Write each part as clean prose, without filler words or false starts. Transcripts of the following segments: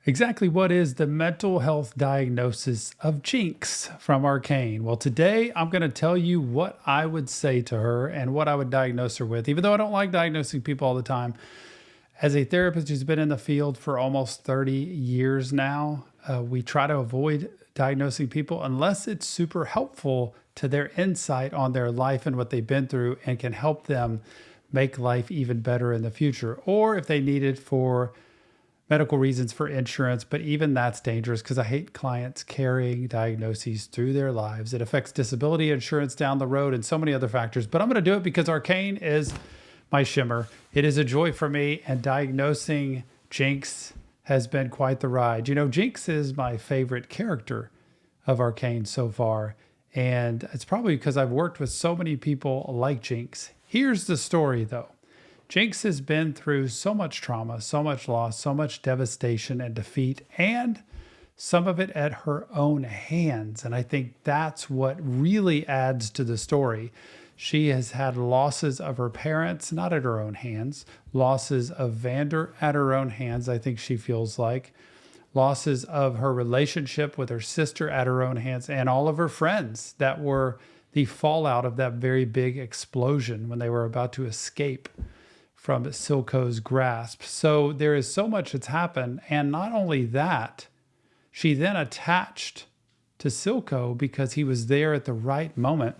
Exactly what is the mental health diagnosis of JINX from Arcane? Well, today I'm going to tell you what I would say to her and what I would diagnose her with, even though I don't like diagnosing people all the time. As a therapist who's been in the field for almost 30 years now, we try to avoid diagnosing people unless it's super helpful to their insight on their life and what they've been through and can help them make life even better in the future, or if they need it for medical reasons for insurance, but even that's dangerous because I hate clients carrying diagnoses through their lives. It affects disability insurance down the road and so many other factors, but I'm going to do it because Arcane is my shimmer. It is a joy for me, and diagnosing JINX has been quite the ride. You know, JINX is my favorite character of Arcane so far, and it's probably because I've worked with so many people like JINX. Here's the story though. JINX has been through so much trauma, so much loss, so much devastation and defeat, and some of it at her own hands. And I think that's what really adds to the story. She has had losses of her parents, not at her own hands, losses of Vander at her own hands, I think she feels like, losses of her relationship with her sister at her own hands, and all of her friends that were the fallout of that very big explosion when they were about to escape from Silco's grasp. So there is so much that's happened. And not only that, she then attached to Silco because he was there at the right moment.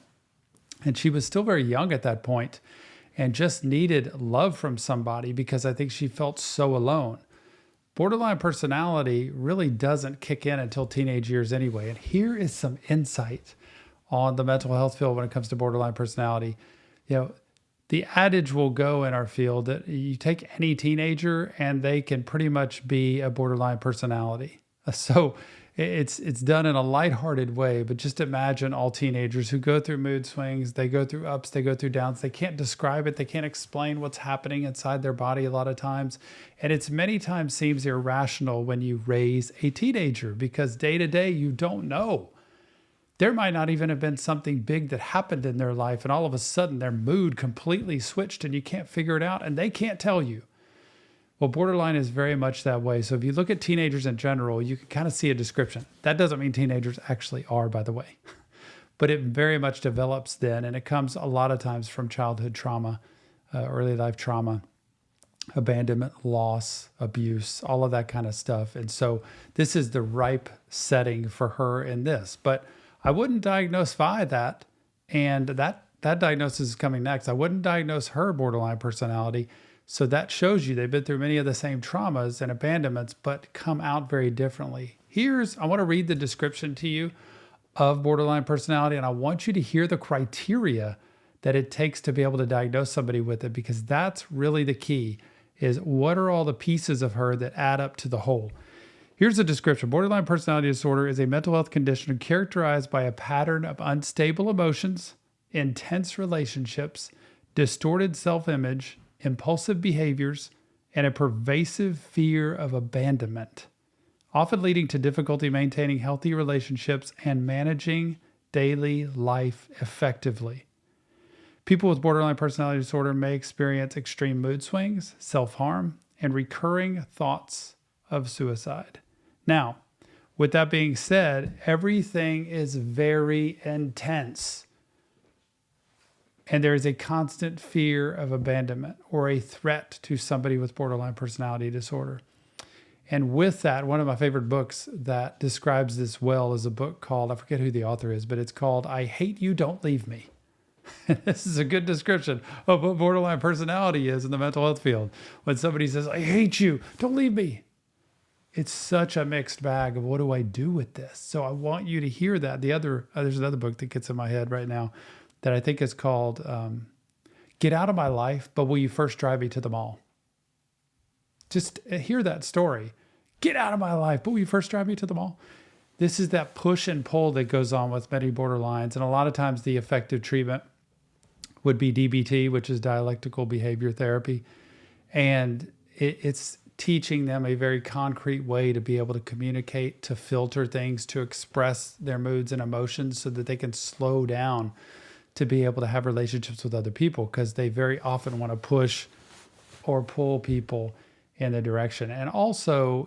And she was still very young at that point and just needed love from somebody because I think she felt so alone. Borderline personality really doesn't kick in until teenage years anyway. And here is some insight on the mental health field when it comes to borderline personality. You know, the adage will go in our field that you take any teenager and they can pretty much be a borderline personality. So it's done in a lighthearted way, but just imagine all teenagers who go through mood swings, they go through ups, they go through downs, they can't describe it, they can't explain what's happening inside their body a lot of times. And it's many times seems irrational when you raise a teenager because day to day you don't know. There might not even have been something big that happened in their life, and all of a sudden their mood completely switched and you can't figure it out and they can't tell you. Well, borderline is very much that way. So if you look at teenagers in general, you can kind of see a description. That doesn't mean teenagers actually are, by the way, but it very much develops then, and it comes a lot of times from childhood trauma, early life trauma, abandonment, loss, abuse, all of that kind of stuff. And so this is the ripe setting for her in this. But I wouldn't diagnose Vi that, and that diagnosis is coming next. I wouldn't diagnose her borderline personality. So that shows you they've been through many of the same traumas and abandonments, but come out very differently. I want to read the description to you of borderline personality, and I want you to hear the criteria that it takes to be able to diagnose somebody with it, because that's really the key, is what are all the pieces of her that add up to the whole. Here's the description. Borderline personality disorder is a mental health condition characterized by a pattern of unstable emotions, intense relationships, distorted self-image, impulsive behaviors, and a pervasive fear of abandonment, often leading to difficulty maintaining healthy relationships and managing daily life effectively. People with borderline personality disorder may experience extreme mood swings, self-harm, and recurring thoughts of suicide. Now, with that being said, everything is very intense. And there is a constant fear of abandonment or a threat to somebody with borderline personality disorder. And with that, one of my favorite books that describes this well is a book called, I forget who the author is, but it's called I Hate You, Don't Leave Me. This is a good description of what borderline personality is in the mental health field. When somebody says, I hate you, don't leave me. It's such a mixed bag of what do I do with this? So I want you to hear that. There's another book that gets in my head right now that I think is called Get Out of My Life, But Will You First Drive Me to the Mall? Just hear that story. Get out of my life, but will you first drive me to the mall? This is that push and pull that goes on with many borderlines. And a lot of times the effective treatment would be DBT, which is dialectical behavior therapy. And it's teaching them a very concrete way to be able to communicate, to filter things, to express their moods and emotions so that they can slow down to be able to have relationships with other people, because they very often want to push or pull people in the direction. And also,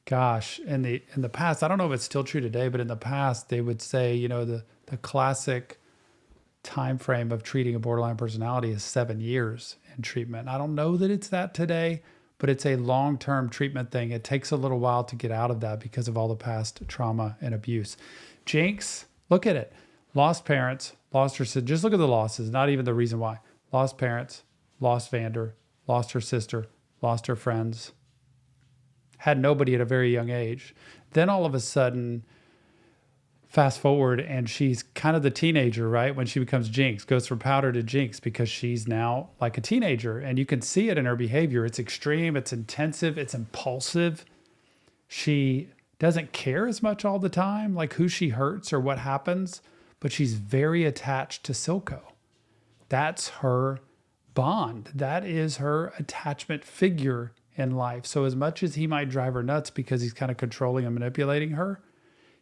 gosh, in the past, I don't know if it's still true today, but in the past they would say, the classic time frame of treating a borderline personality is 7 years in treatment. I don't know that it's that today, but it's a long-term treatment thing. It takes a little while to get out of that because of all the past trauma and abuse. JINX, look at it. Lost parents, lost her sister. Just look at the losses, not even the reason why. Lost parents, lost Vander, lost her sister, lost her friends, had nobody at a very young age. Then all of a sudden, fast forward, and she's kind of the teenager, right? When she becomes JINX, goes from powder to JINX because she's now like a teenager. And you can see it in her behavior. It's extreme, it's intensive, it's impulsive. She doesn't care as much all the time, like who she hurts or what happens, but she's very attached to Silco. That's her bond. That is her attachment figure in life. So as much as he might drive her nuts because he's kind of controlling and manipulating her,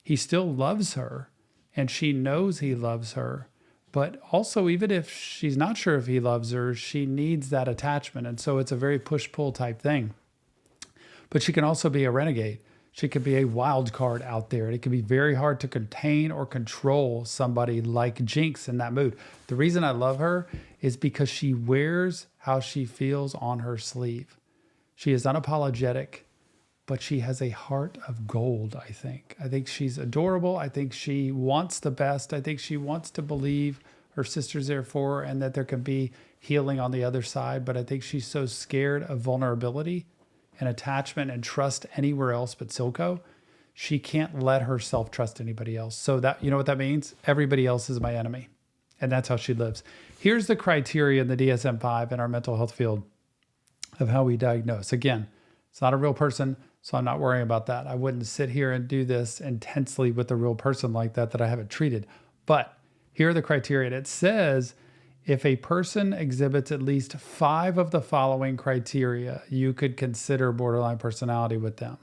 he still loves her, and she knows he loves her. But also, even if she's not sure if he loves her, she needs that attachment. And so it's a very push-pull type thing. But she can also be a renegade. She could be a wild card out there. And it can be very hard to contain or control somebody like JINX in that mood. The reason I love her is because she wears how she feels on her sleeve. She is unapologetic, but she has a heart of gold, I think. I think she's adorable. I think she wants the best. I think she wants to believe her sister's there for her and that there can be healing on the other side. But I think she's so scared of vulnerability and attachment and trust anywhere else but Silco, she can't let herself trust anybody else. So that, you know what that means? Everybody else is my enemy. And that's how she lives. Here's the criteria in the DSM-5 in our mental health field of how we diagnose. Again, it's not a real person, so I'm not worrying about that. I wouldn't sit here and do this intensely with a real person like that I haven't treated. But here are the criteria. It says, if a person exhibits at least 5 of the following criteria, you could consider borderline personality with them.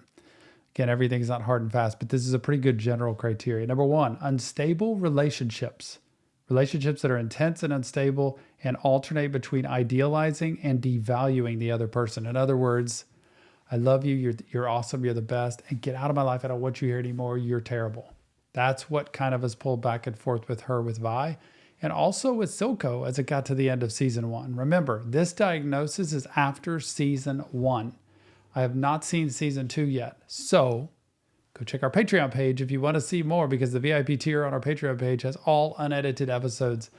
Again, everything's not hard and fast, but this is a pretty good general criteria. Number 1, unstable relationships. Relationships that are intense and unstable and alternate between idealizing and devaluing the other person. In other words, I love you, you're awesome, you're the best, and get out of my life. I don't want you here anymore. You're terrible. That's what kind of has pulled back and forth with her, with Vi. And also with Silco as it got to the end of season 1. Remember, this diagnosis is after season 1. I have not seen season 2 yet. So go check our Patreon page if you want to see more, because the VIP tier on our Patreon page has all unedited episodes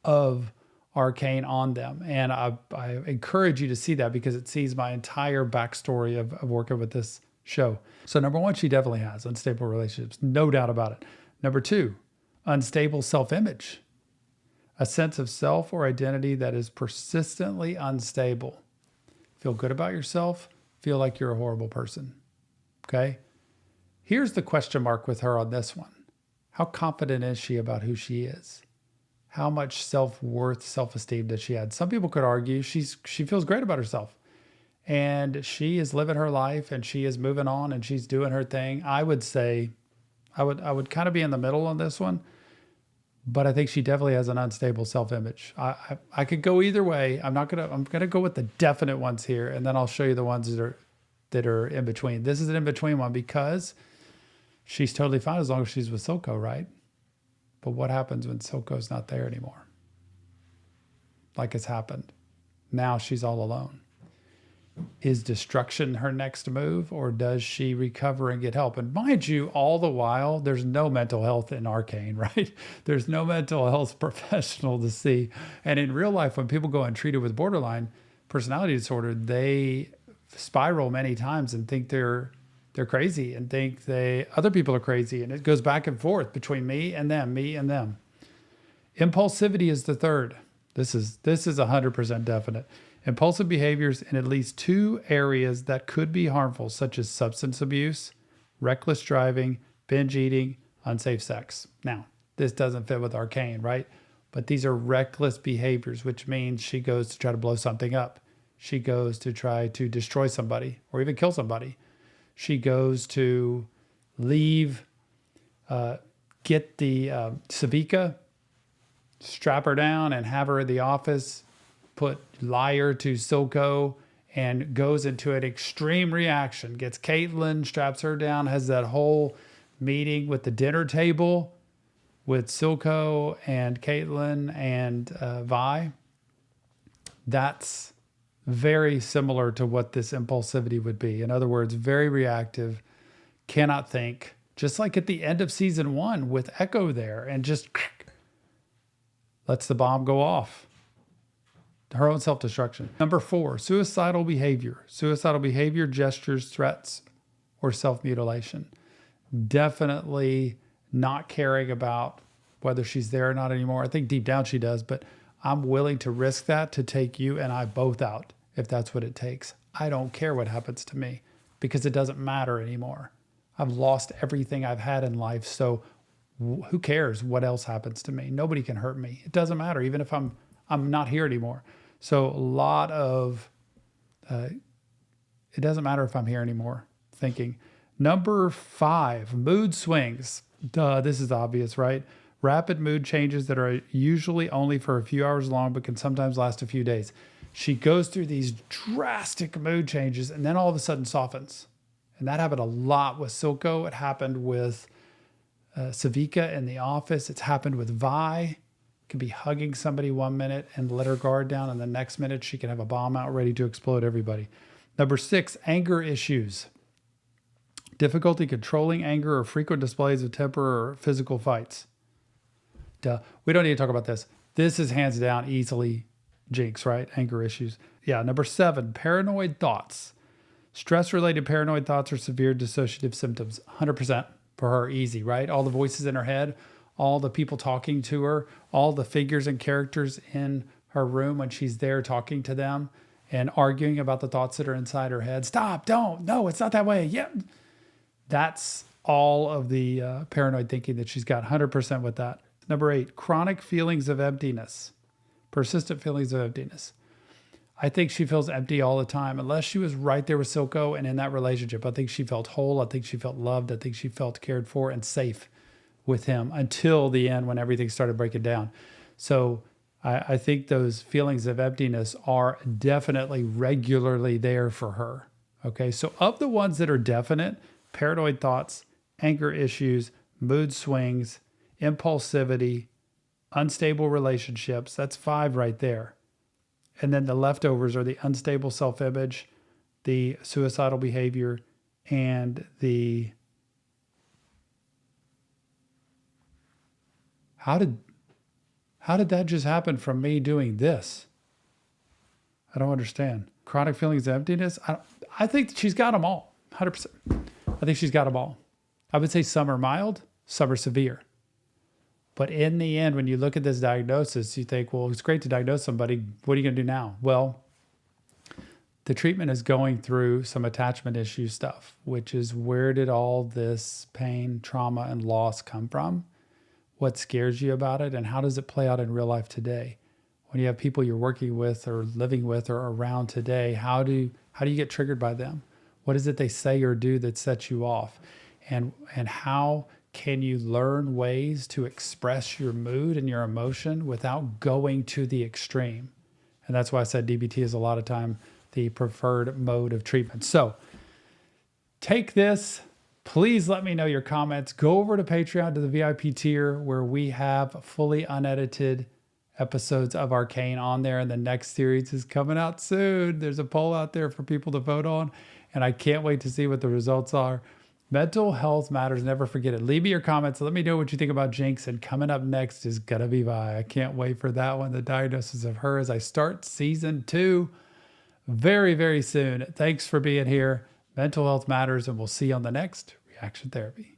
of Arcane on them. And I encourage you to see that because it sees my entire backstory of working with this show. So number 1, she definitely has unstable relationships. No doubt about it. Number 2, unstable self-image. A sense of self or identity that is persistently unstable. Feel good about yourself. Feel like you're a horrible person. Okay? Here's the question mark with her on this one. How confident is she about who she is? How much self-worth, self-esteem does she have? Some people could argue she feels great about herself. And she is living her life and she is moving on and she's doing her thing. I would say, I would kind of be in the middle on this one. But I think she definitely has an unstable self-image. I could go either way. I'm gonna go with the definite ones here, and then I'll show you the ones that are in between. This is an in-between one because she's totally fine as long as she's with Silco, right? But what happens when Silco's not there anymore? Like it's happened. Now she's all alone. Is destruction her next move, or does she recover and get help? And mind you, all the while, there's no mental health in Arcane, right? There's no mental health professional to see. And in real life, when people go untreated with borderline personality disorder, they spiral many times and think they're crazy and think other people are crazy. And it goes back and forth between me and them, me and them. Impulsivity is the third. This is 100% definite. Impulsive behaviors in at least 2 areas that could be harmful, such as substance abuse, reckless driving, binge eating, unsafe sex. Now, this doesn't fit with Arcane, right? But these are reckless behaviors, which means she goes to try to blow something up. She goes to try to destroy somebody or even kill somebody. She goes to leave, get the Savika, strap her down and have her in the office, put liar to Silco and goes into an extreme reaction, gets Caitlin, straps her down, has that whole meeting with the dinner table with Silco and Caitlin and Vi. That's very similar to what this impulsivity would be. In other words, very reactive, cannot think, just like at the end of season 1 with Echo there, and just lets the bomb go off. Her own self-destruction. Number 4, suicidal behavior. Suicidal behavior, gestures, threats, or self-mutilation. Definitely not caring about whether she's there or not anymore. I think deep down she does, but I'm willing to risk that to take you and I both out if that's what it takes. I don't care what happens to me because it doesn't matter anymore. I've lost everything I've had in life, so who cares what else happens to me? Nobody can hurt me. It doesn't matter, even if I'm not here anymore. So a lot of, it doesn't matter if I'm here anymore, thinking. Number 5, mood swings. Duh, this is obvious, right? Rapid mood changes that are usually only for a few hours long, but can sometimes last a few days. She goes through these drastic mood changes and then all of a sudden softens. And that happened a lot with Silco. It happened with Savika in the office. It's happened with Vi. Could be hugging somebody 1 minute and let her guard down, and the next minute she can have a bomb out ready to explode everybody. Number 6, anger issues. Difficulty controlling anger or frequent displays of temper or physical fights. Duh. We don't need to talk about this. This is hands down easily JINX, right? Anger issues. Yeah. Number 7, paranoid thoughts. Stress-related paranoid thoughts or severe dissociative symptoms. 100% for her, easy, right? All the voices in her head, all the people talking to her, all the figures and characters in her room when she's there talking to them and arguing about the thoughts that are inside her head. Stop, don't, no, it's not that way. Yeah. That's all of the paranoid thinking that she's got, 100% with that. Number 8, chronic feelings of emptiness, persistent feelings of emptiness. I think she feels empty all the time, unless she was right there with Silco and in that relationship. I think she felt whole. I think she felt loved. I think she felt cared for and safe with him until the end when everything started breaking down. So I think those feelings of emptiness are definitely regularly there for her. Okay, so of the ones that are definite, paranoid thoughts, anger issues, mood swings, impulsivity, unstable relationships, that's 5 right there. And then the leftovers are the unstable self-image, the suicidal behavior, and the... How did that just happen from me doing this? I don't understand. Chronic feelings of emptiness? I think she's got them all, 100%. I think she's got them all. I would say some are mild, some are severe. But in the end, when you look at this diagnosis, you think, well, it's great to diagnose somebody. What are you going to do now? Well, the treatment is going through some attachment issue stuff, which is where did all this pain, trauma, and loss come from? What scares you about it? And how does it play out in real life today? When you have people you're working with or living with or around today, how do you get triggered by them? What is it they say or do that sets you off? And how can you learn ways to express your mood and your emotion without going to the extreme? And that's why I said DBT is a lot of time the preferred mode of treatment. So take this. Please let me know your comments. Go over to Patreon to the VIP tier where we have fully unedited episodes of Arcane on there. And the next series is coming out soon. There's a poll out there for people to vote on. And I can't wait to see what the results are. Mental health matters. Never forget it. Leave me your comments. Let me know what you think about JINX. And coming up next is going to be Vi. I can't wait for that one. The diagnosis of her as I start season 2 very, very soon. Thanks for being here. Mental health matters, and we'll see you on the next Reaction Therapy.